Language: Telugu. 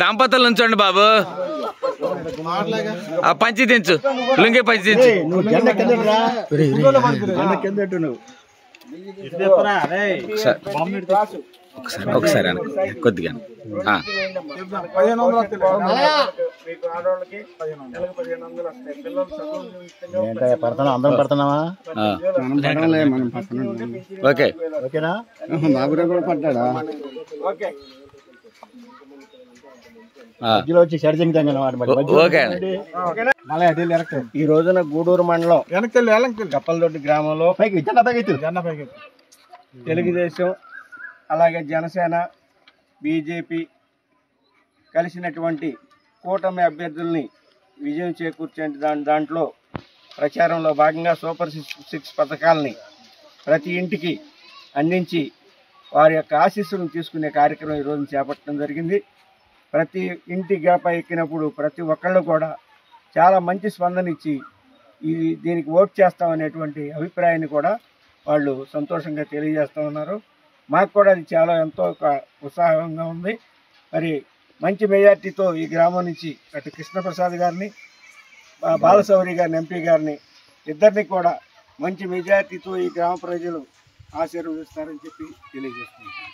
దంపతులు ఉంచండి బాబు. ఆ పంచి దించు, లుంగి పంచి దించు. ఒకసారి కొద్దిగా అందరం పడుతున్నావా? ఓకే ఓకేనా? బాబురా కూడా పడ్డాడా? ఈ రోజున గూడూరు మండలం కప్పలదొడ్డి గ్రామంలో తెలుగుదేశం అలాగే జనసేన బీజేపీ కలిసినటువంటి కూటమి అభ్యర్థుల్ని విజయం చేకూర్చే దాంట్లో ప్రచారంలో భాగంగా సూపర్ 6 పథకాలని ప్రతి ఇంటికి అందించి వారి యొక్క ఆశీస్సులను తీసుకునే కార్యక్రమం ఈరోజు చేపట్టడం జరిగింది. ప్రతి ఇంటి గడప ఎక్కినప్పుడు ప్రతి ఒక్కళ్ళు కూడా చాలా మంచి స్పందన ఇచ్చి దీనికి ఓటు చేస్తామనేటువంటి అభిప్రాయాన్ని కూడా వాళ్ళు సంతోషంగా తెలియజేస్తూ ఉన్నారు. మాకు కూడా అది చాలా ఎంతో ఉత్సాహంగా ఉంది. మరి మంచి మెజార్టీతో ఈ గ్రామం నుంచి అటు కృష్ణప్రసాద్ గారిని, బాలశౌరి గారిని, ఎంపీ గారిని ఇద్దరిని కూడా మంచి మెజార్టీతో ఈ గ్రామ ప్రజలు ఆశీర్వదిస్తారని చెప్పి తెలియజేస్తున్నారు.